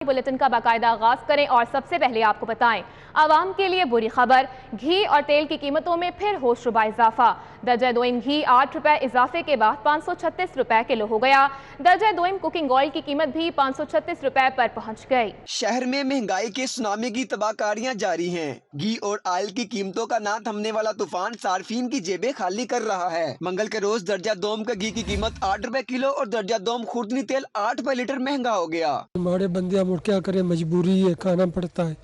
Bulletin का बाकायदा आगाज करें और सबसे पहले आपको बताएं आवाम के लिए बुरी खबर। घी और तेल की कीमतों में फिर होशरुबा इजाफा। दर्जा दोइम घी 8 रुपए इजाफे के बाद 536 रुपए किलो हो गया। दर्जा दोइम कुकिंग ऑयल की कीमत भी 536 रुपए पर पहुंच गई। शहर में महंगाई के सुनामी की तबाहकारियां जारी हैं। घी और ऑयल की कीमतों का ना थमने वाला तूफान सार्फिन की जेबें खाली कर रहा है। मंगल के रोज दर्जा दोम का घी की कीमत 8 रुपए किलो और दर्जा दोम खुर्दनी तेल 8 रुपए लीटर महंगा हो गया। हमारे बंदे अब क्या करें, मजबूरी है, खाना पड़ता है।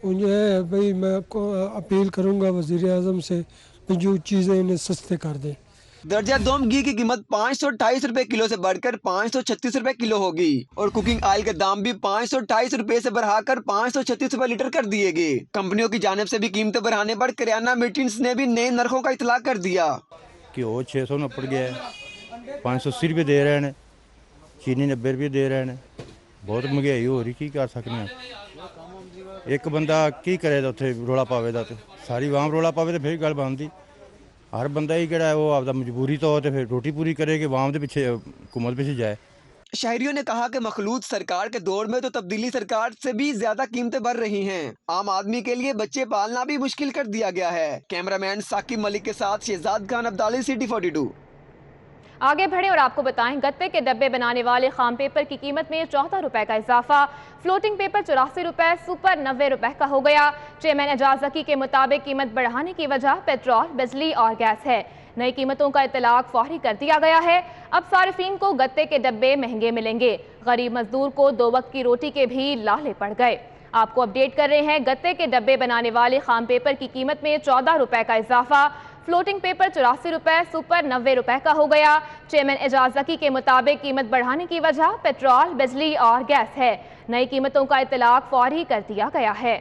उन्हें भाई मैं आपको अपील करूंगा वज़ीर आज़म से जो चीज़ें इन्हें सस्ते कर दें। दर्जा दोम घी की कीमत 528 रुपए किलो से बढ़कर 536 रुपए किलो होगी और कुकिंग ऑयल के दाम भी 528 रुपए से बढ़ाकर 536 रुपए लीटर कर दिए गए। कंपनियों की जानिब से भी कीमतें बढ़ाने पर किराना मीटिंग्स ने भी नए नरखों का इतला कर दिया। घ्यो 600 नपड़ गया है, 580 रुपये दे रहे हैं, चीनी 90 रुपये दे रहे हैं। बहुत महंगाई हो रही, की कर सकते हैं। एक बंदा की करे उत्थे रोला पावे दा, सारी आवाम रोला पावे तो फिर गल बनती। हर बंदा ही किहड़ा वो आपदा मजबूरी तो फिर रोटी पूरी करे कि आवाम के पिछे हुकूमत पिछे जाए। शहरियों ने कहा कि मखलूत सरकार के दौर में तो तब्दीली सरकार से भी ज्यादा कीमतें बढ़ रही हैं। आम आदमी के लिए बच्चे पालना भी मुश्किल कर दिया गया है। कैमरामैन साकिब मलिक के साथ शहजाद खान अब्दाली, सिटी 42। आगे बढ़े और आपको बताएं गत्ते के डब्बे बनाने वाले खाम पेपर की कीमत में 14 रुपए का इजाफा। फ्लोटिंग पेपर 84 रुपए, सुपर 90 रुपए का हो गया। चेयरमैन एजाज ज़की के मुताबिक कीमत बढ़ाने की वजह पेट्रोल, बिजली और गैस है। नई कीमतों का इतलाक फौरी कर दिया गया है। अब सारिफीन को गत्ते के डब्बे महंगे मिलेंगे। गरीब मजदूर को 2 वक्त की रोटी के भी लाले पड़ गए। आपको अपडेट कर रहे हैं गत्ते के डब्बे बनाने वाले खाम पेपर की कीमत में 14 रुपए का इजाफा। फ्लोटिंग पेपर 84 रुपए, सुपर 90 रुपए का हो गया। चेयरमैन एजाज ज़की के मुताबिक कीमत बढ़ाने की वजह पेट्रोल, बिजली और गैस है। नई कीमतों का इतलाक फौरी कर दिया गया है।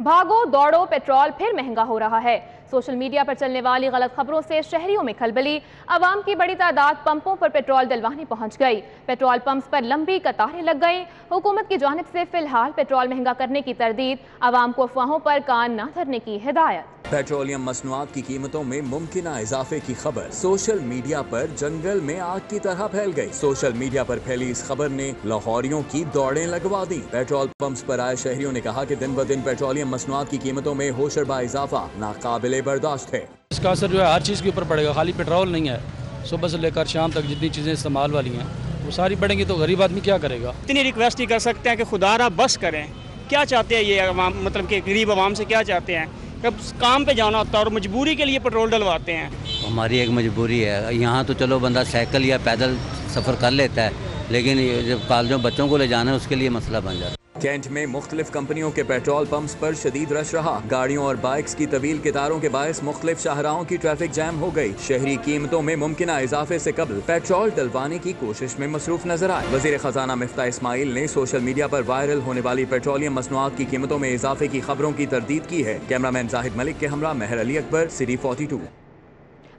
भागो दौड़ो, पेट्रोल फिर महंगा हो रहा है। सोशल मीडिया पर चलने वाली गलत खबरों से शहरियों में खलबली। अवाम की बड़ी तादाद पंपों पर पेट्रोल डलवाने पहुंच गई। पेट्रोल पंप्स पर लंबी कतारें लग गईं। हुकूमत की जानिब से फिलहाल पेट्रोल महंगा करने की तरदीद, अवाम को अफवाहों पर कान न धरने की हिदायत। पेट्रोलियम मसनूआत की कीमतों में मुमकिना इजाफे की खबर सोशल मीडिया पर जंगल में आग की तरह फैल गई। सोशल मीडिया पर फैली इस खबर ने लाहौरियों की दौड़ें लगवा दी। पेट्रोल पंप्स पर आए शहरियों ने कहा कि दिन ब दिन पेट्रोलियम मसनूआत की कीमतों में होशरबा इजाफा नाकाबिले बर्दाश्त है। इसका असर जो है हर चीज़ के ऊपर पड़ेगा, खाली पेट्रोल नहीं है। सुबह से लेकर शाम तक जितनी चीज़ें इस्तेमाल वाली हैं वो सारी बढ़ेंगी तो गरीब आदमी क्या करेगा। इतनी रिक्वेस्ट ही कर सकते हैं कि खुदारा बस करें। क्या चाहते हैं ये अवाम, मतलब कि गरीब आवाम से क्या चाहते हैं। कब काम पे जाना होता है और मजबूरी के लिए पेट्रोल डलवाते हैं। हमारी एक मजबूरी है। यहाँ तो चलो बंदा साइकिल या पैदल सफ़र कर लेता है, लेकिन जब कॉलेजों बच्चों को ले जाना है उसके लिए मसला बन जाता है। कैंट में मुख्तलिफ कंपनियों के पेट्रोल पंप्स पर शदीद रश रहा। गाड़ियों और बाइक्स की तवील कतारों के बायस मुख्तलिफ शाहराहों की ट्रैफिक जैम हो गई। शहरी कीमतों में मुमकिना इजाफे से कबल पेट्रोल डलवाने की कोशिश में मसरूफ नजर आए। वजीर खजाना मिफ्ता इस्माइल ने सोशल मीडिया पर वायरल होने वाली पेट्रोलियम मसनूआत की कीमतों में इजाफे की खबरों की तरदीद की है। कैमरामैन जाहिद मलिक के हमरा मेहर अली अकबर, सिटी 42।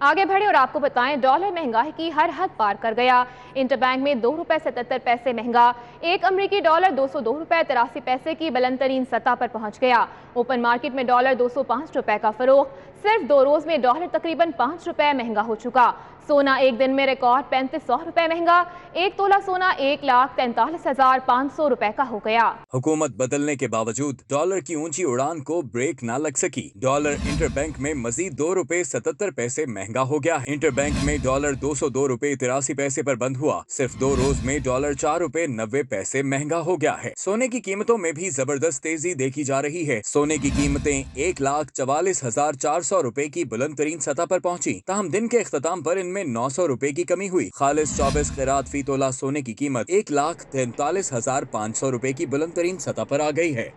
आगे बढ़े और आपको बताएं डॉलर महंगाई की हर हद पार कर गया। इंटरबैंक में 2 रुपए 77 पैसे महंगा। एक अमरीकी डॉलर 202 रुपए 83 पैसे की बुलंद तरीन सतह पर पहुंच गया। ओपन मार्केट में डॉलर 205 रुपए का फरोख्त। सिर्फ 2 रोज में डॉलर तकरीबन 5 रुपए महंगा हो चुका। सोना एक दिन में रिकॉर्ड 3500 रुपए महंगा। एक तोला सोना 1,43,500 रुपए का हो गया। हुकूमत बदलने के बावजूद डॉलर की ऊंची उड़ान को ब्रेक न लग सकी। डॉलर इंटरबैंक में मजीद 2 रुपए 77 पैसे महंगा हो गया। इंटरबैंक में डॉलर 202 रुपए 83 पैसे पर बंद हुआ। सिर्फ 2 रोज में डॉलर 4 रुपए 90 पैसे महंगा हो गया है। सोने की कीमतों में भी जबरदस्त तेजी देखी जा रही है। सोने की कीमतें 1,44,400 रुपए की बुलंद तरीन सतह पर पहुंची। ताहम दिन के इख्तिताम पर इनमें 900 रुपए की कमी हुई। खालिस 24 कैरात फी तोला सोने की कीमत 1,43,500 रुपए की बुलंद तरीन सतह पर आ गई है।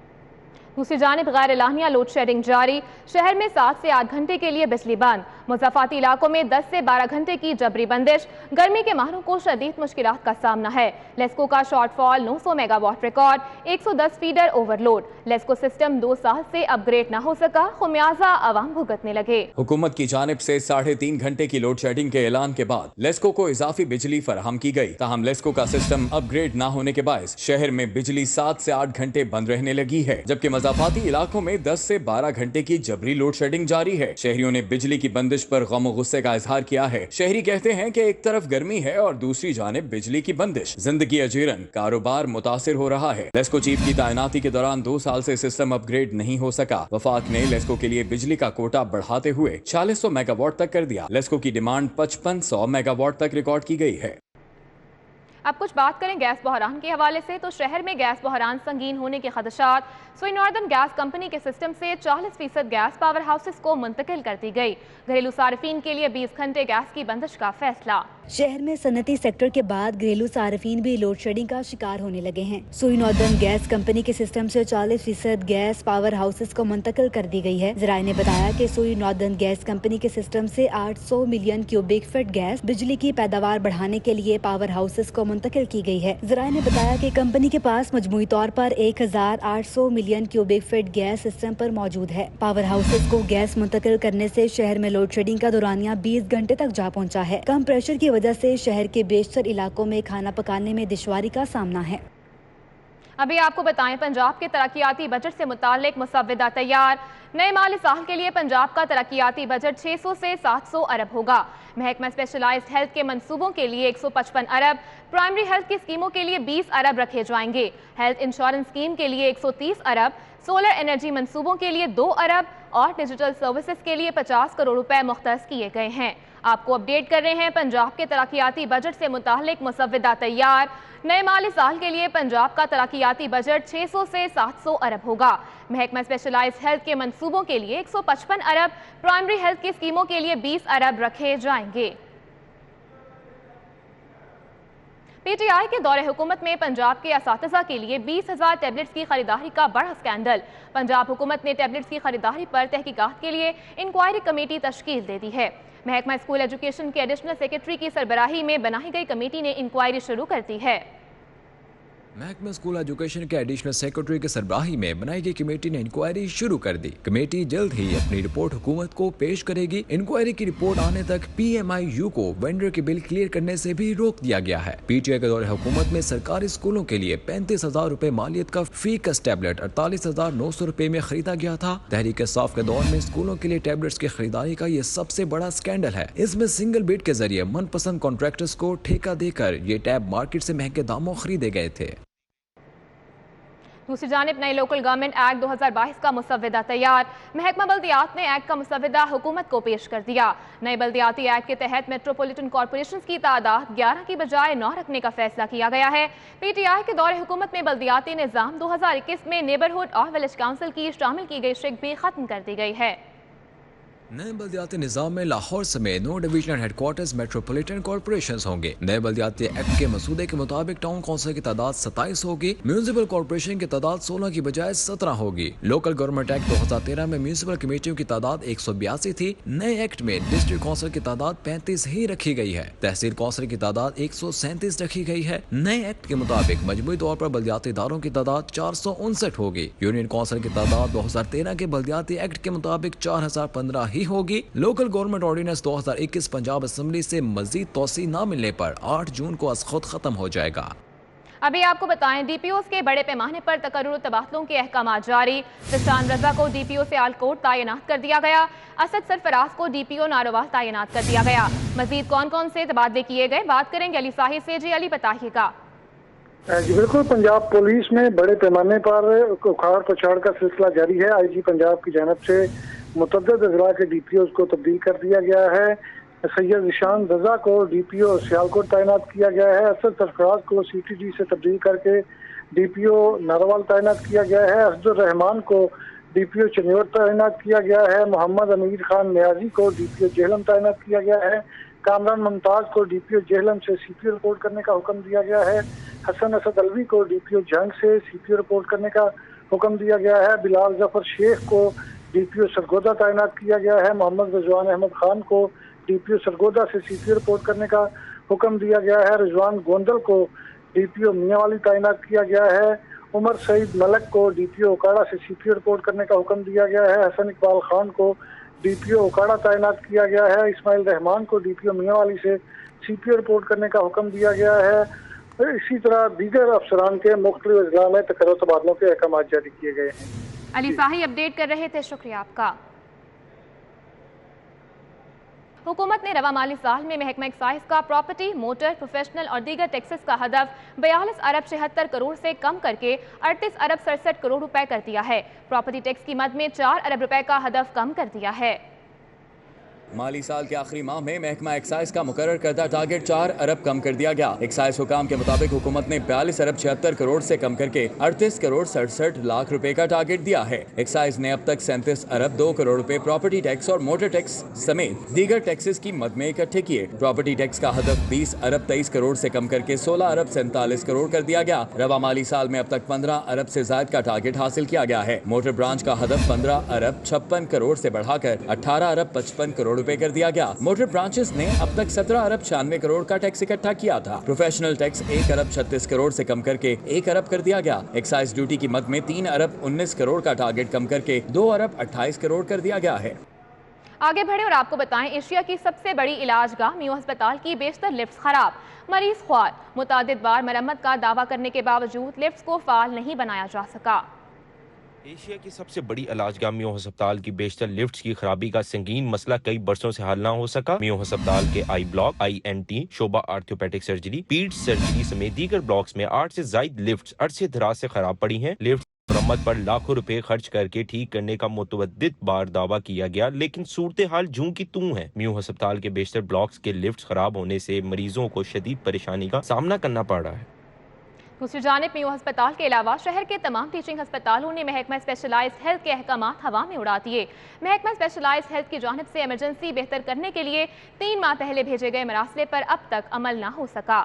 दूसरी जानिब गैर एलानिया लोड शेडिंग जारी। शहर में 7 से 8 घंटे के लिए बिजली बंद। मुज़ाफ़ाती इलाकों में 10 से 12 घंटे की जबरी बंदिश। गर्मी के माहरों को शदीद मुश्किलात का सामना है। लेस्को का shortfall 900 megawatt record. 110 feeder overload. LESCO system 2 साल से अपग्रेड न हो सका। खुमियाजा अवाम भुगतने लगे। हुकूमत की जानिब से 3.5 घंटे की लोड शेडिंग के ऐलान के बाद लेस्को को इजाफी बिजली फराहम की गई। ताहम लेस्को का सिस्टम अपग्रेड न होने के बायस शहर में बिजली 7 से 8 घंटे बंद रहने लगी है, जबकि मुज़ाफ़ाती इलाकों में 10 से 12 घंटे की जबरी लोड शेडिंग जारी है। शहरियों ने बिजली की बंदिश बंदिश पर गम और गुस्से का इजहार किया है। शहरी कहते हैं कि एक तरफ गर्मी है और दूसरी जानिब बिजली की बंदिश, जिंदगी अजीरन, कारोबार मुतासिर हो रहा है। लेस्को चीफ की तैनाती के दौरान 2 साल से सिस्टम अपग्रेड नहीं हो सका। वफाक ने लेस्को के लिए बिजली का कोटा बढ़ाते हुए 4600 मेगावाट तक कर दिया। लेस्को की डिमांड 5500 मेगावाट तक रिकॉर्ड की गई है। अब कुछ बात करें गैस बहरान के हवाले से, तो शहर में गैस बहरान संगीन होने के खदशात। सोई नॉर्दर्न गैस कंपनी के सिस्टम से 40% गैस पावर हाउसेस को मुंतकिल कर दी गई। घरेलू सार्फिन के लिए 20 घंटे गैस की बंदिश का फैसला। शहर में सनती सेक्टर के बाद घरेलू सार्फिन भी लोड शेडिंग का शिकार होने लगे हैं। सोई नॉर्दर्न गैस कंपनी के सिस्टम से 40% गैस पावर हाउसेस को मुंतकिल कर दी गई है। ज़राए ने बताया कि सोई नॉर्दर्न गैस कंपनी के सिस्टम से 800 मिलियन क्यूबिक फीट गैस बिजली की पैदावार बढ़ाने के लिए पावर हाउसेस को मुंतकिल की गई है। ज़राए ने बताया कि कंपनी के पास मजमूई तौर पर 1800 million cubic feet gas system पर मौजूद है। पावर हाउसेस को गैस मुंतकिल करने से शहर में लोड शेडिंग का दौरानिया 20 घंटे तक जा पहुंचा है। कम प्रेशर की वजह से शहर के बेशतर इलाकों में खाना पकाने में दुश्वारी का सामना है। अभी आपको बताएं, पंजाब के तरक्याती बजट से मुतालिक मुसव्विदा तैयार। नए माली साल के लिए पंजाब का तरक्याती बजट 600 से 700 अरब होगा। महकमा स्पेशलाइज्ड हेल्थ के मंसूबों के लिए 155 अरब, प्राइमरी हेल्थ की स्कीमों के लिए 20 अरब रखे जाएंगे। हेल्थ इंश्योरेंस स्कीम के लिए 130 अरब, सोलर एनर्जी मंसूबों के लिए 2 अरब और डिजिटल सर्विसेज के लिए 50 करोड़ रुपए मुख्तस किए गए हैं। आपको अपडेट कर रहे हैं पंजाब के तरक्याती बजट से मुतालिक मुसव्विदा तैयार। नए माली साल के लिए पंजाब का तरक्याती बजट 600 से 700 अरब होगा। महकमा स्पेशलाइज्ड हेल्थ के मंसूबों के लिए 155 अरब, प्राइमरी हेल्थ की स्कीमों के लिए 20 अरब रखे जाएंगे। पीटीआई के दौरे हुकूमत में पंजाब के असातिज़ा के लिए 20,000 टैबलेट्स की खरीदारी का बड़ा स्कैंडल। पंजाब हुकूमत ने टैबलेट्स की खरीदारी पर तहकीकात के लिए इंक्वायरी कमेटी तश्कील दे दी है। महकमा स्कूल एजुकेशन के एडिशनल सेक्रेटरी की सरबराही में बनाई गई कमेटी ने इंक्वायरी शुरू कर दी है। महकमा स्कूल एजुकेशन के एडिशनल सेक्रेटरी के सरबराही में बनाई गई कमेटी ने इंक्वायरी शुरू कर दी। कमेटी जल्द ही अपनी रिपोर्ट हुकूमत को पेश करेगी। इंक्वायरी की रिपोर्ट आने तक PMIU को वेंडर के बिल क्लियर करने से भी रोक दिया गया है। PTI के दौरे हुकूमत में सरकारी स्कूलों के लिए 35,000 रुपए मालियत का फीकस टैबलेट 48,900 रुपए में खरीदा गया था। तहरीक इंसाफ के दौर में स्कूलों के लिए टैबलेट्स की खरीदारी का ये सबसे बड़ा स्कैंडल है। इसमें सिंगल बिड के जरिए मनपसंद कॉन्ट्रैक्टर्स को ठेका देकर ये टैब मार्केट से महंगे दामों खरीदे गए थे। दूसरी जानिब नए लोकल गवर्नमेंट एक्ट 2022 का मुसव्विदा तैयार। महकमा बल्दियात ने एक्ट का मुसव्विदा हुकूमत को पेश कर दिया। नए बल्दियाती एक्ट के तहत मेट्रोपॉलिटन कॉर्पोरेशंस की तादाद 11 की बजाय 9 रखने का फैसला किया गया है। PTI के दौरे हुकूमत में बल्दियाती निज़ाम 2021 में नेबरहुड और विलेज काउंसिल की शामिल की गई शिक भी खत्म कर दी गई है। नए बल्दियाती निज़ाम में लाहौर समेत 9 डिविजनल हेडक्वार्टर्स मेट्रोपॉलिटन कॉर्पोरेशंस होंगे। नए बल्दियाती एक्ट के मसूदे के मुताबिक टाउन काउंसिल की तादाद 27 होगी। म्यूनिसिपल कॉर्पोरेशन की तादाद 16 की बजाय 17 होगी। लोकल गवर्नमेंट एक्ट 2013 में म्यूनिसिपल कमेटियों की तादाद 182 थी। नए एक्ट में डिस्ट्रिक्ट काउंसिल की तादाद 35 ही रखी गई है। तहसील काउंसिल की तादाद 137 रखी गई है। नए एक्ट के मुताबिक मजमूई तौर पर बल्दियाती इदारों की तादाद 459 होगी। यूनियन काउंसिल की तादाद 2013 के बल्दियाती एक्ट के मुताबिक 4015 ही होगी। Local government ordinance 2021 Punjab assembly से मजीद तौसी न मिलने पर 8 जून को अज खुद खत्म हो जाएगा। अभी आपको बताएं, DPOs के बड़े पैमाने पर तकर्रुर तबादलों के अहकाम जारी। रिजवान रजा को DPO से आलकोट तैनात कर दिया गया। असद सरफराज को DPO नारोवाल तैनात कर दिया गया। मजीद कौन कौन से तबादले किए गए, बात करेंगे अली साही से। जी अली, बताइएगा। जी बिल्कुल, पंजाब पुलिस में बड़े पैमाने पर उखाड़ पछाड़ का सिलसिला जारी है। IG पंजाब की जानब से मुतअद्दिद अजला के DPOs को तब्दील कर दिया गया है। सैयद ईशान रजा को DPO सियालकोट तैनात किया गया है। असद सरफराज को CTD से तब्दील करके DPO नारोवाल तैनात किया गया है। असदुर रहमान को DPO चन्योर तैनात किया गया है। मोहम्मद अमीर खान न्याजी को DPO जेहलम तैनात किया गया है। कामरान मुमताज को DPO जेहलम से CPO रिपोर्ट करने का हुक्म दिया गया है। हसन असद अलवी को DPO जंग से CPO रिपोर्ट करने का हुक्म दिया गया है। बिलाल जफर शेख को DPO सरगोदा तैनात किया गया है। मोहम्मद रिजवान अहमद खान को DPO सरगोदा से CPO रिपोर्ट करने का हुक्म दिया गया है। रिजवान गोंदल को DPO मियांवाली तैनात किया गया है। उमर सईद मलक को DPO उकाड़ा से CPO रिपोर्ट करने का हुक्म दिया गया है। हसन इकबाल खान को DPO उकाड़ा तैनात किया गया है। इस्माइल रहमान को DPO मियांवाली से CPO रिपोर्ट करने का हुक्म दिया गया है। इसी तरह दीगर अफसरान के मुख्तलिफ अजला में तकर्रुर तबादलों के अहकाम जारी किए गए हैं। अली साही अपडेट कर रहे थे, शुक्रिया आपका। हुकूमत ने रवा माली साल में महकमा एक्साइज का प्रॉपर्टी, मोटर, प्रोफेशनल और दीगर टैक्सेस का हदफ 42 अरब 76 करोड़ से कम करके 38 अरब 67 करोड़ रुपए कर दिया है। प्रॉपर्टी टैक्स की मद में 4 अरब रुपए का हदफ कम कर दिया है। माली साल के आखिरी माह में महकमा एक्साइज का मुकर्रर करदा टारगेट 4 अरब कम कर दिया गया। एक्साइज हुकाम के मुताबिक हुकूमत ने 42 अरब 76 करोड़ से कम करके 38 करोड़ 67 लाख रुपए का टारगेट दिया है। एक्साइज ने अब तक 37 अरब 2 करोड़ रुपए प्रॉपर्टी टैक्स और मोटर टैक्स समेत दीगर टैक्सेस की मद में इकट्ठे किए। प्रॉपर्टी टैक्स का हदफ 20 अरब 23 करोड़ से कम करके 16 अरब 47 करोड़ कर दिया गया। रवा माली साल में अब तक 15 अरब से ज्यादा का टारगेट हासिल किया गया है। मोटर ब्रांच का हदफ 15 अरब 56 करोड़ से बढ़ाकर 18 अरब 55 करोड़ रुपए कर दिया गया। मोटर ब्रांचेस ने अब तक 17 अरब 96 करोड़ का टैक्स इकट्ठा किया था। प्रोफेशनल टैक्स 1 अरब 36 करोड़ से कम करके 1 अरब कर दिया गया। एक्साइज ड्यूटी की मद में 3 अरब 19 करोड़ का टारगेट कम करके 2 अरब 28 करोड़ कर दिया गया है। आगे बढ़े और आपको बताएं, एशिया की सबसे बड़ी इलाजगाह मियो अस्पताल की बेशतर लिफ्ट खराब, मरीज ख्वार। मुतादिद बार मरम्मत का दावा करने के बावजूद लिफ्ट को फाल नहीं बनाया जा सका। एशिया की सबसे बड़ी इलाजगाह मियो अस्पताल की बेशतर लिफ्ट्स की खराबी का संगीन मसला कई बरसों से हल न हो सका। मियो अस्पताल के I block, INT, Shobha orthopaedic surgery, पीड सर्जरी समेत दीगर ब्लॉक्स में 8 से ज्यादा लिफ्ट्स अरसे दराज से खराब पड़ी हैं। लिफ्ट मरम्मत पर लाखों रुपए खर्च करके ठीक करने का मुतअद्दिद बार दावा किया गया, लेकिन सूरत हाल जूं की तूं है। मियो अस्पताल के बेशतर ब्लॉक्स के लिफ्ट्स खराब होने से मरीजों को शदीद परेशानी का सामना करना पड़ रहा है। दूसरी जानिब मियो अस्पताल के अलावा शहर के तमाम टीचिंग अस्पतालों ने महकमा स्पेशलाइज्ड हेल्थ के अहकामात हवा में उड़ा दिए। महकमा स्पेशलाइज्ड हेल्थ की जानिब से इमरजेंसी बेहतर करने के लिए 3 माह पहले भेजे गए मरासले पर अब तक अमल न हो सका।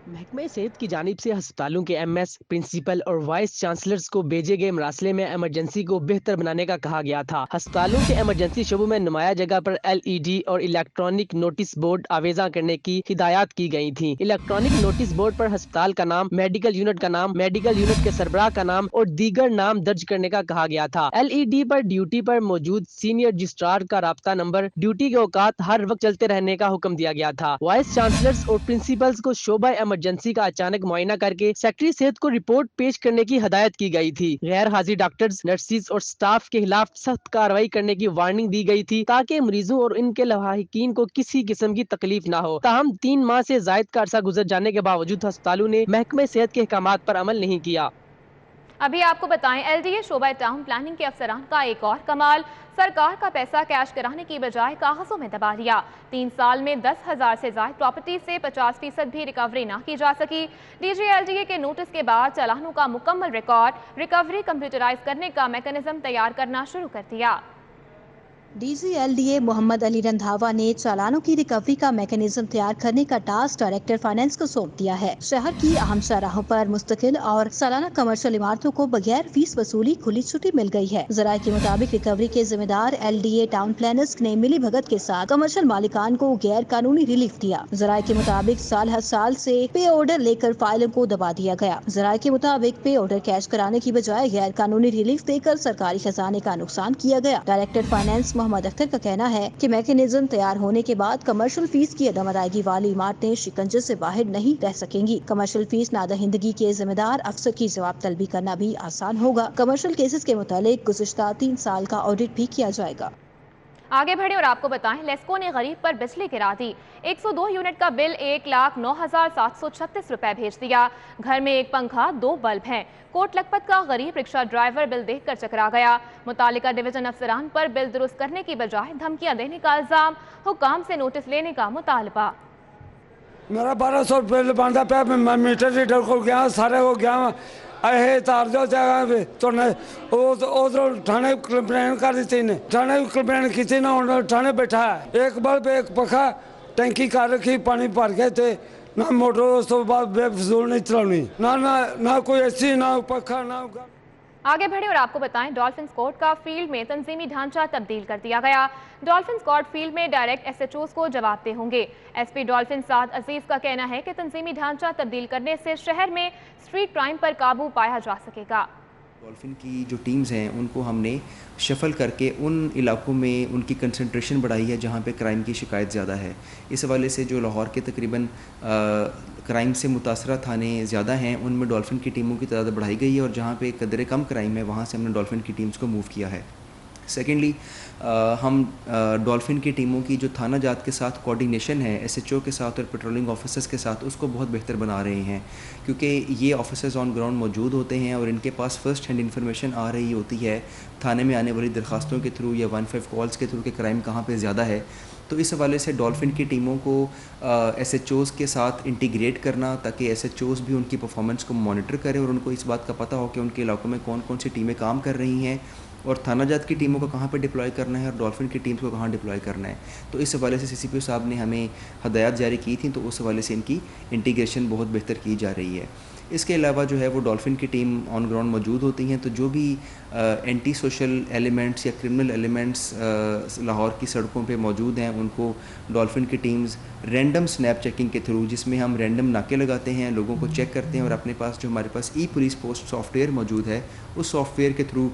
महकमा सेहत की जानिब से अस्पतालों के MS, प्रिंसिपल और वाइस चांसलर्स को भेजे गए मरासले में इमरजेंसी को बेहतर बनाने का कहा गया था। अस्पतालों के इमरजेंसी शोबों में नुमाया जगह पर LED और इलेक्ट्रॉनिक नोटिस बोर्ड आवेजा करने की हिदायत की गई थी। इलेक्ट्रॉनिक नोटिस बोर्ड पर अस्पताल का नाम, मेडिकल यूनिट का नाम, मेडिकल यूनिट के सरबराह का नाम और दीगर नाम दर्ज करने का कहा गया था। LED पर ड्यूटी पर मौजूद सीनियर रजिस्ट्रार का राब्ता नंबर, ड्यूटी के औकात हर वक्त चलते रहने का हुक्म दिया गया था। वाइस चांसलर्स और प्रिंसिपल्स को शोबा इमरजेंसी का अचानक मुआयना करके सेक्रेटरी सेहत को रिपोर्ट पेश करने की हदायत की गई थी। गैर हाजिर डॉक्टर्स, नर्सिस और स्टाफ के खिलाफ सख्त कार्रवाई करने की वार्निंग दी गई थी ताकि मरीजों और इनके लवाहिकीन को किसी किस्म की तकलीफ ना हो। ताहम 3 माह से जायद का अरसा गुजर जाने के बावजूद अस्पतालों ने महकमे सेहत के अहकामात पर अमल नहीं किया। अभी आपको बताएं, LDA शोबा टाउन प्लानिंग के अफसरान का एक और कमाल, सरकार का पैसा कैश कराने की बजाय कागजों में दबा दिया। 3 साल में 10,000 से ज्यादा प्रॉपर्टी से 50% भी रिकवरी ना की जा सकी। DG LDA के नोटिस के बाद चालानों का मुकम्मल रिकॉर्ड रिकवरी कंप्यूटराइज करने का मैकेनिज्म तैयार करना शुरू कर दिया। DG LDA मोहम्मद अली रंधावा ने चालानों की रिकवरी का मैकेनिज्म तैयार करने का टास्क डायरेक्टर फाइनेंस को सौंप दिया है। शहर की अहम शाहराहों पर मुस्तकिल और सालाना कमर्शियल इमारतों को बगैर फीस वसूली खुली छुट्टी मिल गई है। जराये के मुताबिक रिकवरी के जिम्मेदार LDA टाउन प्लानर्स ने मिली भगत के साथ कमर्शियल मालिकान को गैर कानूनी रिलीफ दिया। जराये के मुताबिक साल हर साल से पे ऑर्डर लेकर फाइलों को दबा दिया गया। जराये के मुताबिक पे ऑर्डर कैश कराने की बजाय गैर कानूनी रिलीफ देकर सरकारी खजाने का नुकसान किया गया। डायरेक्टर फाइनेंस मोहम्मद अख्तर का कहना है कि मैकेनिज्म तैयार होने के बाद कमर्शियल फीस की अदम अदायगी वाली इमारतें शिकंजे से बाहर नहीं रह सकेंगी। कमर्शियल फीस नादहिंदगी के जिम्मेदार अफसर की जवाब तलबी करना भी आसान होगा। कमर्शियल केसेस के मुतालिक गुज़िश्ता 3 साल का ऑडिट भी किया जाएगा। आगे बढ़े और आपको बताएं, लेस्को ने गरीब पर बिजली गिरा दी। 102 यूनिट का बिल 1,09,736 रुपए भेज दिया। घर में 1 पंखा, 2 बल्ब हैं। कोट लखपत का गरीब रिक्शा ड्राइवर बिल देखकर चकरा गया। मुतालिका डिवीजन अफसरान पर बिल दुरुस्त करने की बजाय धमकियां देने का इल्जाम, हुकाम से नोटिस लेने का मुतालबा। मेरा 1200 बिल बनता पे, मैं मीटर रीडर को गया, सारे को गया अहे तार जो जगह पे तो उधर थाने कंप्लेन कर दी ने, थाने कंप्लेन की ना, थाने बैठा है। 1 बल्ब 1 पंखा टंकी कर रखी, पानी भर के थे ना, मोटर उस तो बाद बेफजूल नहीं चलानी, ना कोई ऐसी ना पंखा ना। आगे बढ़े और आपको बताएं, डॉल्फिन स्क्वाड का फील्ड में तंजीमी ढांचा तब्दील कर दिया गया। डॉल्फिन स्क्वाड फील्ड में डायरेक्ट SHOs को जवाबदेह होंगे। SP डॉल्फिन साद अजीज का कहना है कि तंजीमी ढांचा तब्दील करने से शहर में स्ट्रीट क्राइम पर काबू पाया जा सकेगा। डॉल्फिन की जो टीम्स हैं उनको हमने शफल करके उन इलाकों में उनकी कंसंट्रेशन बढ़ाई है जहाँ पे क्राइम की शिकायत ज़्यादा है। इस हवाले से जो लाहौर के तकरीबन क्राइम से मुतासरा थाने ज़्यादा हैं उनमें डॉल्फिन की टीमों की तादाद बढ़ाई गई है, और जहाँ पे कदरे कम क्राइम है वहाँ से हमने डॉल्फिन की टीम्स को मूव किया है। سیکنڈلی ہم ڈولفن کی ٹیموں کی جو تھانہ جات کے ساتھ کوارڈینیشن ہے SHO کے ساتھ اور پیٹرولنگ آفیسرز کے ساتھ اس کو بہت بہتر بنا رہے ہیں، کیونکہ یہ آفیسرز آن گراؤنڈ موجود ہوتے ہیں اور ان کے پاس فرسٹ ہینڈ انفارمیشن آ رہی ہوتی ہے تھانے میں آنے والی درخواستوں کے تھرو یا 15 کالز کے تھرو کہ کرائم کہاں پہ زیادہ ہے. تو اس حوالے سے ڈولفن کی ٹیموں کو SHOs کے ساتھ انٹیگریٹ کرنا تاکہ SHOs بھی ان کی پرفارمنس کو مانیٹر کرے اور ان کو اس بات کا پتہ ہو کہ ان کے علاقوں میں کون کون سی ٹیمیں کام کر رہی ہیں اور تھانہ جات کی ٹیموں کو کہاں پہ ڈپلوائے کرنا ہے اور ڈولفن کی ٹیمز کو کہاں ڈپلوائے کرنا ہے. تو اس حوالے سے CCPO صاحب نے ہمیں ہدایات جاری کی تھیں، تو اس حوالے سے ان کی انٹیگریشن بہت بہتر کی جا رہی ہے. اس کے علاوہ جو ہے وہ ڈولفن کی ٹیم آن گراؤنڈ موجود ہوتی ہیں، تو جو بھی اینٹی سوشل ایلیمنٹس یا کرمنل ایلیمنٹس لاہور کی سڑکوں پہ موجود ہیں ان کو ڈولفن کی ٹیمز رینڈم سنیپ چیکنگ کے تھرو، جس میں ہم رینڈم ناکے لگاتے ہیں، لوگوں کو چیک کرتے ہیں اور اپنے پاس جو ہمارے پاس پولیس پوسٹ سافٹ ویئر موجود ہے اس سافٹ ویئر کے تھرو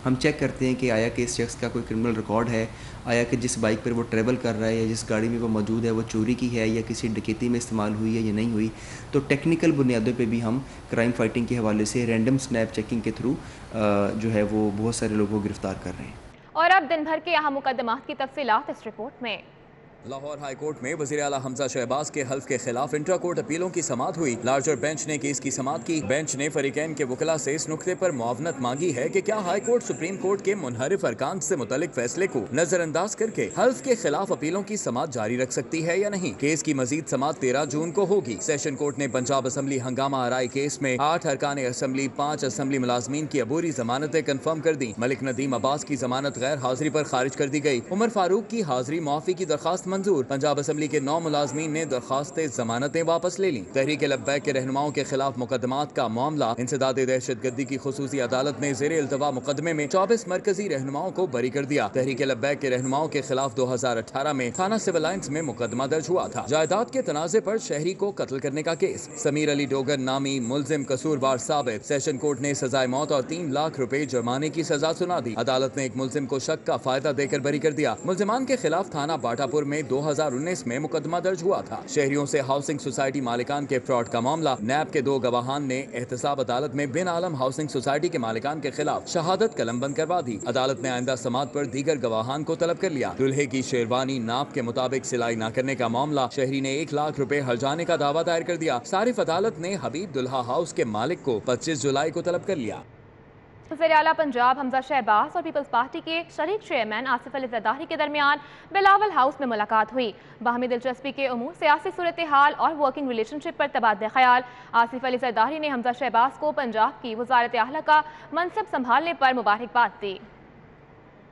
ہم چیک کرتے ہیں کہ آیا کہ اس شخص کا کوئی کرمنل ریکارڈ ہے، آیا کہ جس بائک پر وہ ٹریول کر رہا ہے یا جس گاڑی میں وہ موجود ہے وہ چوری کی ہے یا کسی ڈکیتی میں استعمال ہوئی ہے یا نہیں ہوئی. تو ٹیکنیکل بنیادوں پہ بھی ہم کرائم فائٹنگ کے حوالے سے رینڈم سنیپ چیکنگ کے تھرو جو ہے وہ بہت سارے لوگوں کو گرفتار کر رہے ہیں. اور اب دن بھر کے اہم مقدمات کی تفصیلات اس رپورٹ میں. لاہور ہائی کورٹ میں وزیر اعلیٰ حمزہ شہباز کے حلف کے خلاف انٹرا کورٹ اپیلوں کی سماعت ہوئی. لارجر بینچ نے کیس کی سماعت کی. بینچ نے فریقین کے وکلاء سے اس نقطے پر معاونت مانگی ہے کہ کیا ہائی کورٹ سپریم کورٹ کے منحرف ارکان سے متعلق فیصلے کو نظر انداز کر کے حلف کے خلاف اپیلوں کی سماعت جاری رکھ سکتی ہے یا نہیں. کیس کی مزید سماعت 13 جون کو ہوگی. سیشن کورٹ نے پنجاب اسمبلی ہنگامہ آرائی کیس میں 8 ارکان اسمبلی 5 اسمبلی ملازمین کی عبوری ضمانتیں کنفرم کر دی. ملک ندیم عباس کی ضمانت غیر حاضری پر خارج کر دی گئی. عمر فاروق کی حاضری معافی کی درخواست منظور. پنجاب اسمبلی کے 9 ملازمین نے درخواست ضمانتیں واپس لے لیں. تحریک لبیک کے رہنماؤں کے خلاف مقدمات کا معاملہ. انسداد دہشت گردی کی خصوصی عدالت نے زیر التوا مقدمے میں 24 مرکزی رہنماؤں کو بری کر دیا. تحریک لبیک کے رہنماؤں کے خلاف 2018 میں تھانہ سول لائنز میں مقدمہ درج ہوا تھا. جائیداد کے تنازع پر شہری کو قتل کرنے کا کیس. سمیر علی ڈوگر نامی ملزم قصوروار ثابت. سیشن کورٹ نے سزائے موت اور 3 لاکھ روپے جرمانے کی سزا سنا دی. عدالت نے ایک ملزم کو شک کا فائدہ دے کر بری کر دیا. ملزمان کے خلاف تھانہ باٹا پور میں 2019 میں مقدمہ درج ہوا تھا. شہریوں سے ہاؤسنگ سوسائٹی مالکان کے فراڈ کا معاملہ. نیب کے 2 گواہان نے احتساب عدالت میں بن عالم ہاؤسنگ سوسائٹی کے مالکان کے خلاف شہادت قلم بند کروا دی. عدالت نے آئندہ سماعت پر دیگر گواہان کو طلب کر لیا. دلہے کی شیروانی ناپ کے مطابق سلائی نہ کرنے کا معاملہ. شہری نے 1 لاکھ روپے ہرجانے کا دعویٰ دائر کر دیا. صارف عدالت نے حبیب دلہا ہاؤس کے مالک کو 25 جولائی کو طلب کر لیا. وزیر اعلیٰ پنجاب حمزہ شہباز اور پیپلز پارٹی کے شریک چیئرمین آصف علی زرداری کے درمیان بلاول ہاؤس میں ملاقات ہوئی. باہمی دلچسپی کے امور، سیاسی صورتحال اور ورکنگ ریلیشن شپ پر تبادلہ خیال. آصف علی زرداری نے حمزہ شہباز کو پنجاب کی وزارت اعلیٰ کا منصب سنبھالنے پر مبارکباد دی.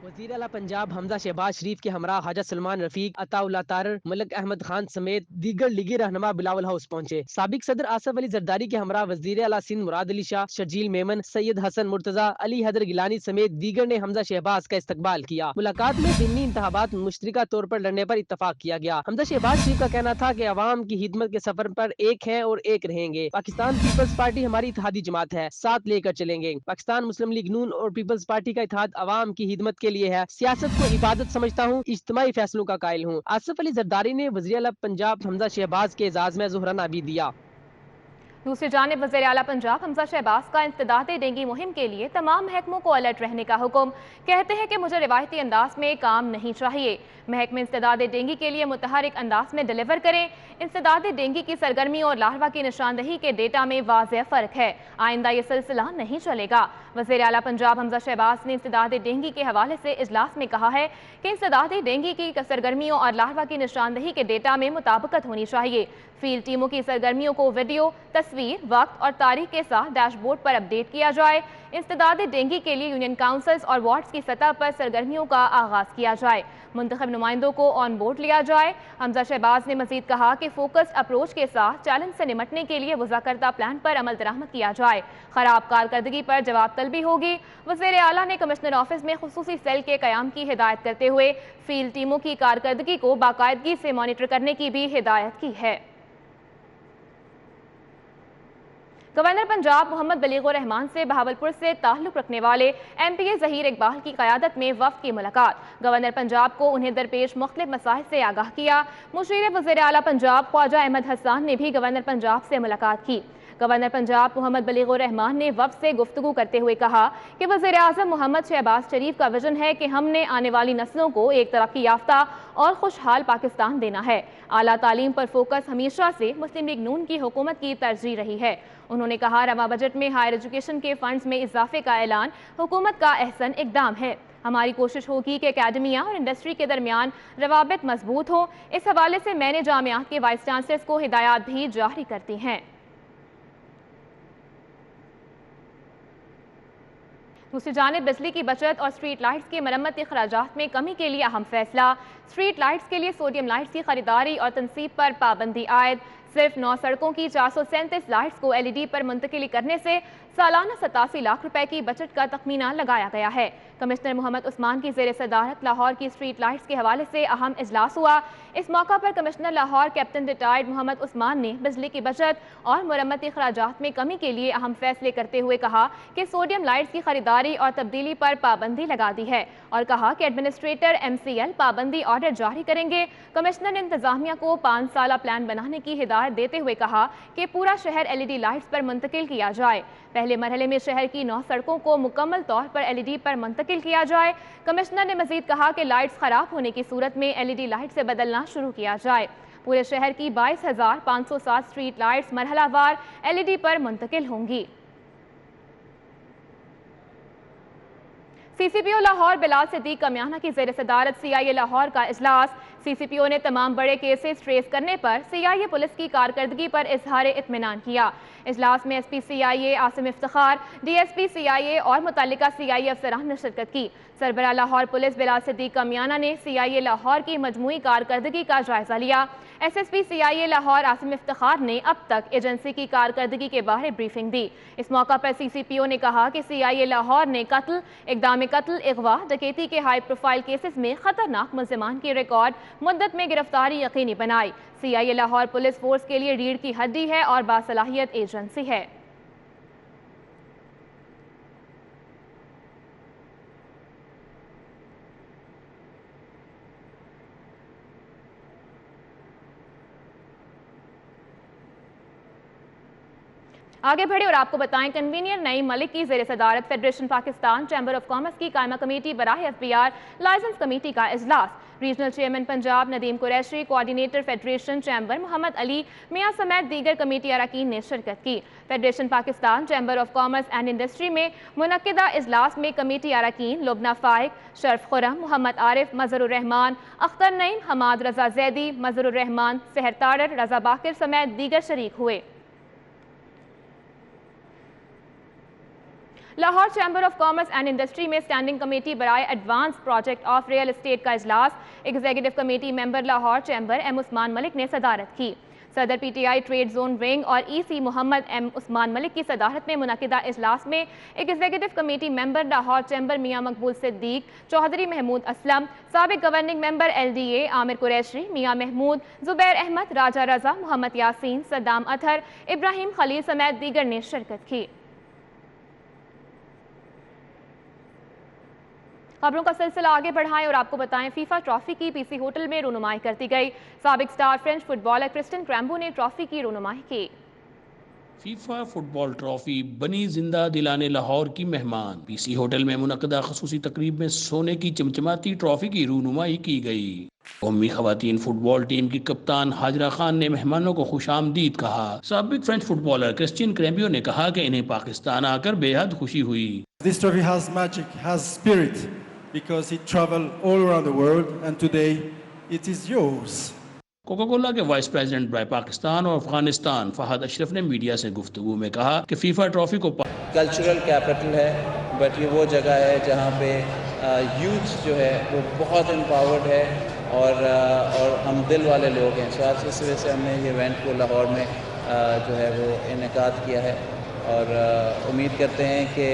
وزیر اعلیٰ پنجاب حمزہ شہباز شریف کے ہمراہ خواجہ سلمان رفیق، عطا اللہ تارر، ملک احمد خان سمیت دیگر لیگی رہنما بلاول ہاؤس پہنچے. سابق صدر آصف علی زرداری کے ہمراہ وزیر اعلیٰ سندھ مراد علی شاہ، شرجیل میمن، سید حسن مرتضیٰ، علی حیدر گیلانی سمیت دیگر نے حمزہ شہباز کا استقبال کیا. ملاقات میں ضمنی انتخابات مشترکہ طور پر لڑنے پر اتفاق کیا گیا. حمزہ شہباز شریف کا کہنا تھا کہ عوام کی خدمت کے سفر پر ایک ہیں اور ایک رہیں گے. پاکستان پیپلز پارٹی ہماری اتحادی جماعت ہے، ساتھ لے کر چلیں گے. پاکستان مسلم لیگ نون اور پیپلز پارٹی کا اتحاد عوام کی خدمت کے لیے ہے. سیاست کو عبادت سمجھتا ہوں، اجتماعی فیصلوں کا قائل ہوں. آصف علی زرداری نے وزیر اعلیٰ پنجاب حمزہ شہباز کے اعزاز میں ظہرانہ بھی دیا. دوسری جانب وزیر اعلیٰ پنجاب حمزہ شہباز کا انسداد ڈینگی مہم کے لیے تمام محکموں کو الرٹ رہنے کا حکم. کہتے ہیں کہ مجھے روایتی انداز میں کام نہیں چاہیے. محکمہ انسداد ڈینگی کے لیے متحرک انداز میں ڈیلیور کریں. انسداد ڈینگی کی سرگرمیوں اور لاہوا کی نشاندہی کے ڈیٹا میں واضح فرق ہے. آئندہ یہ سلسلہ نہیں چلے گا. وزیر اعلیٰ پنجاب حمزہ شہباز نے انسداد ڈینگی کے حوالے سے اجلاس میں کہا ہے کہ انسداد ڈینگی کی سرگرمیوں اور لاہوا کی نشاندہی کے ڈیٹا میں مطابقت ہونی چاہیے. فیلڈ ٹیموں کی سرگرمیوں کو ویڈیو، تصویر، وقت اور تاریخ کے ساتھ ڈیش بورڈ پر اپڈیٹ کیا جائے. انسداد ڈینگی کے لیے یونین کاؤنسلز اور وارڈز کی سطح پر سرگرمیوں کا آغاز کیا جائے. منتخب نمائندوں کو آن بورڈ لیا جائے. حمزہ شہباز نے مزید کہا کہ فوکس اپروچ کے ساتھ چیلنج سے نمٹنے کے لیے وضع کردہ پلان پر عمل درآمد کیا جائے. خراب کارکردگی پر جواب طلبی ہوگی. وزیر اعلیٰ نے کمشنر آفس میں خصوصی سیل کے قیام کی ہدایت کرتے ہوئے فیلڈ ٹیموں کی کارکردگی کو باقاعدگی سے مانیٹر کرنے کی بھی ہدایت کی ہے. گورنر پنجاب محمد بلیغ الرحمان سے بہاولپور سے تعلق رکھنے والے MPA ظہیر اقبال کی قیادت میں وفد کی ملاقات. گورنر پنجاب کو انہیں درپیش مختلف مسائل سے آگاہ کیا. مشیر وزیر اعلیٰ پنجاب خواجہ احمد حسان نے بھی گورنر پنجاب سے ملاقات کی. गवर्नर पंजाब मोहम्मद बलीगुर रहमान ने वफ़द से गुफ्तगू करते हुए कहा कि वज़ीर आज़म मोहम्मद शहबाज शरीफ का विजन है कि हमने आने वाली नस्लों को एक तरक्की याफ्ता और खुशहाल पाकिस्तान देना है। आला तालीम पर फोकस हमेशा से मुस्लिम लीग नून की हुकूमत की तरजीह रही है। उन्होंने कहा, रवा बजट में हायर एजुकेशन के फंड्स में इजाफे का ऐलान हुकूमत का अहसन इकदाम है। हमारी कोशिश होगी कि एकेडमिया और इंडस्ट्री के दरमियान रवाबित मजबूत हो। इस हवाले से मैंने जामियात के वाइस चांसलर्स को हिदायत भी जारी कर दी हैं। दूसरी जानिब बिजली की बचत और स्ट्रीट लाइट्स के मरम्मती खराजात में कमी के लिए अहम फैसला। स्ट्रीट लाइट्स के लिए सोडियम लाइट्स की खरीदारी और तनसीब पर पाबंदी आयद। सिर्फ 9 सड़कों की 437 लाइट्स को LED पर मुंतकिली करने से सालाना 87 लाख रुपए की बचत का तखमीना लगाया गया है। कमिश्नर मोहम्मद उस्मान की ज़ेर सदारत लाहौर की स्ट्रीट लाइट्स के हवाले से अहम इजलास हुआ। इस मौका पर commissioner Lahore captain retired Mohammad Usman ने बिजली की बचत और मरम्मती खराजात में कमी के लिए अहम फैसले करते हुए कहा कि सोडियम लाइट्स की खरीदारी और तब्दीली पर पाबंदी लगा दी है और कहा कि एडमिनिस्ट्रेटर MCL पाबंदी ऑर्डर जारी करेंगे। कमिश्नर ने इंतजामिया को 5 साला प्लान बनाने की हिदायत देते हुए कहा कि पूरा शहर LED लाइट्स पर मुंतकिल किया जाए। पहले मरहले में शहर की 9 सड़कों को मुकम्मल तौर पर LED पर मुंतकिल किया जाए। कमिश्नर ने मजीद कहा कि लाइट्स खराब होने की सूरत में LED लाइट से बदलना शुरू किया जाए। पूरे शहर की 22,507 स्ट्रीट लाइट्स मरहलावार LED पर मुंतकिल होंगी। CCPO लाहौर बिलाल सिद्दीक कमियाना की ज़ेर सदारत CIA लाहौर का इजलास। CCPO ने तमाम बड़े केसेस ट्रेस करने पर CIA पुलिस की कारकर्दगी पर इजहार इत्मीनान किया। इजलास में SP CIA Asim Iftikhar, DSP CIA और मुतल्लिका CIA अफसरान ने शिरकत की। सरबराह लाहौर पुलिस बिलाल सिद्दीक कमियाना ने CIA लाहौर की मजमूई कारकर्दगी का जायजा लिया। SSP CIA लाहौर आसिम इफ्तिखार ने अब तक एजेंसी की कारकर्दगी के बारे ब्रीफिंग दी। इस मौका पर CCPO ने कहा कि CIA लाहौर ने कत्ल, इक़दाम कत्ल, अगवा, डकैती के हाई प्रोफाइल केसेस में खतरनाक मुल्ज़िमान की रिकॉर्ड मुद्दत में गिरफ्तारी यकीनी बनाई। CIA लाहौर पुलिस फोर्स के लिए रीढ़ की हड्डी है और बासलाहियत एजेंसी है। आगे बढ़े और आपको बताएं, कन्वीनियर नईम मलिक की ज़ेर सदारत federation Pakistan chamber of commerce की कायमा कमेटी बराह FBR लाइसेंस कमेटी का इजलास। Regional chairman Punjab Nadeem Qureshi, coordinator federation chamber Mohammad Ali Mian समेत दीगर कमेटी अरकान ने शिरकत की। Federation Pakistan chamber of commerce and industry में मुनक्किदा इजलास में कमेटी अरकान लुबना फाइक, शर्फ खुरम, मोहम्मद आरिफ, मजहरुर रहमान, अख्तर नईम, हमाद रजा जैदी, मजहरुर रहमान, सहर तारर, रजा बाकिर समेत दीगर शरीक हुए। Lahore chamber of commerce and industry में स्टैंडिंग कमेटी बराए advance project of real estate का इजलास executive committee member Lahore chamber M Usman Malik ने सदारत की। सदर PTI ट्रेड जोन विंग और EC मोहम्मद M उस्मान मलिक की सदारत में मुनक्किदा इजलास में executive committee member Lahore chamber Mian Maqbool Siddique, Chaudhry Mahmood Aslam, साबिक governing member LDA Amir Qureshi, Mian Mahmood, Zubair Ahmad, राजा रजा, मोहम्मद यासीन, सद्दाम अतहर, इब्राहिम खलील समेत दीगर ने शिरकत की। खबरों का सिलसिला आगे बढ़ाएं और आपको बताएं, फीफा ट्रॉफी की PC होटल में रुनुमाई करती गई। साबिक star French footballer Christian Crambo ने ट्रॉफी की रुनुमाई की। फीफा फुटबॉल ट्रॉफी बनी जिंदा दिलाने लाहौर की मेहमान। PC होटल में मुनक्किदा खसूसी तकरीब में सोने की चमचमाती ट्रॉफी की रुनुमाई की गई। कौमी खवातीन फुटबॉल टीम की कप्तान हाजरा खान ने मेहमानों को खुशामदीद कहा। साबिक फ्रेंच फुटबॉलर क्रिस्टियन क्रैम्बियो ने कहा कि इन्हें पाकिस्तान आकर बेहद खुशी हुई। This trophy has magic, has spirit, because it traveled all around the world and today it is yours. Coca Cola के वाइस प्रेसिडेंट बराए पाकिस्तान और अफगानिस्तान फहद अशरफ ने मीडिया से गुफ्तगू में कहा कि फीफा ट्रॉफी को कल्चरल कैपिटल है, बट ये वो जगह है जहाँ पे यूथ जो है वो बहुत एम्पावर्ड है और हम दिल वाले लोग हैं। सो आज इस वजह से हमने ये इवेंट को लाहौर में जो है वो इनेकाद किया है और उम्मीद करते हैं कि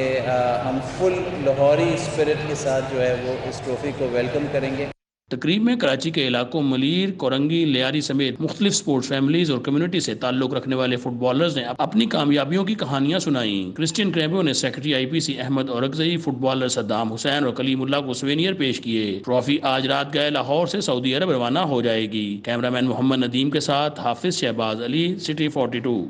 हम फुल लाहौरी स्पिरिट के साथ जो है वो इस ट्रॉफी को वेलकम करेंगे। तकरीब में कराची के इलाकों मलीर, कोरंगी, लियारी समेत मुख्तलिफ स्पोर्ट्स फैमिलीज और कम्युनिटी से ताल्लुक रखने वाले फुटबॉलर्स ने अपनी कामयाबियों की कहानियां सुनाई। क्रिस्टियन क्रैम्बो ने secretary IPC Ahmad Orakzai, footballer Saddam Hussain और कलीमुल्लाह को सुवेनियर पेश किए। ट्रॉफी आज रात गए लाहौर से सऊदी अरब रवाना हो जाएगी। कैमरामैन मोहम्मद नदीम के साथ हाफिज शहबाज अली, सिटी 42।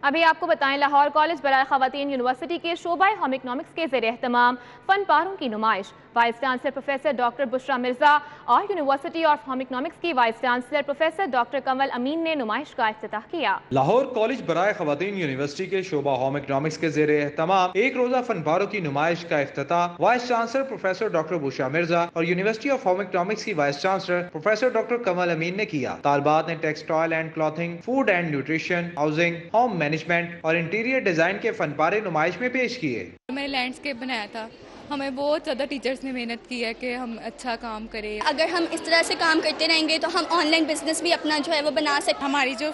अभी आपको बताएं, लाहौर कॉलेज बराए ख़वातीन यूनिवर्सिटी के शोबा होम इकनॉमिक्स के ज़ेर एहतमाम फन पारों की नुमाइश vice chancellor professor doctor Bushra Mirza और यूनिवर्सिटी ऑफ होम इकनॉमिक्स की vice chancellor professor doctor Kamal Amin ने नुमाइश का इफ्तिताह किया। लाहौर कॉलेज बराए ख़वातीन यूनिवर्सिटी के शोबा होम इकनॉमिक्स के ज़ेर एहतमाम एक रोज़ा फन पारों की नुमाइश का इफ्तिताह vice chancellor professor doctor Bushra Mirza और यूनिवर्सिटी ऑफ होम इकनॉमिक्स की vice chancellor professor doctor Kamal Amin ने किया। तालबात ने textile and clothing, food and nutrition, housing, home management और इंटीरियर डिजाइन के फनपारे नुमाइश में पेश किए। मैंने लैंडस्केप बनाया था। हमें बहुत ज़्यादा टीचर्स ने मेहनत की है कि हम अच्छा काम करें। अगर हम इस तरह से काम करते रहेंगे तो हम ऑनलाइन बिजनेस भी अपना जो है वो बना सकते। हमारी जो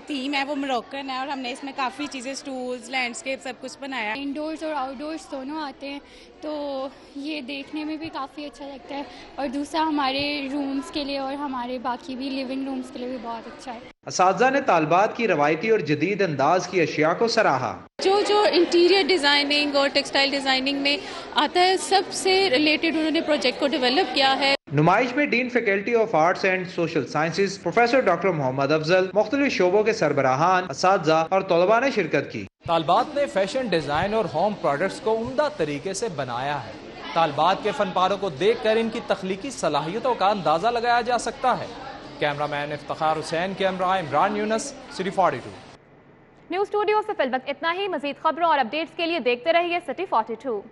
थीम है वो मोरक्कन है और हमने इसमें काफ़ी चीज़ें, स्टूल्स, लैंडस्केप सब कुछ बनाया। इंडोर्स और आउटडोर्स दोनों आते हैं तो ये देखने में भी काफ़ी अच्छा लगता है और दूसरा हमारे रूम्स के लिए और हमारे बाकी भी लिविंग रूम्स के लिए भी बहुत अच्छा है। असातिज़ा ने तालबात की रवायती और जदीद अंदाज की अशिया को सराहा। जो इंटीरियर डिज़ाइनिंग और टेक्सटाइल डिज़ाइनिंग में आता है, सबसे रिलेटेड उन्होंने प्रोजेक्ट को डेवलप किया है। नुमाइश में dean faculty of arts and social sciences professor doctor Mohammad Afzal, मुख्तलिफ शोबों के सरबराहान, असातिज़ा और तलबा ने शिरकत की। तालबात ने फैशन डिज़ाइन और होम प्रोडक्ट्स को उम्दा तरीके से बनाया है। तालबात के फनपारों को देख कर इनकी तख्लीकी सलाहियतों का अंदाज़ा लगाया जा सकता है। Cameraman Iftikhar Hussain, camera Imran Younis, city 42। News studio से फिल वक्त इतना ही। मजीद खबरों और अपडेट्स के लिए देखते रहिए सिटी 42।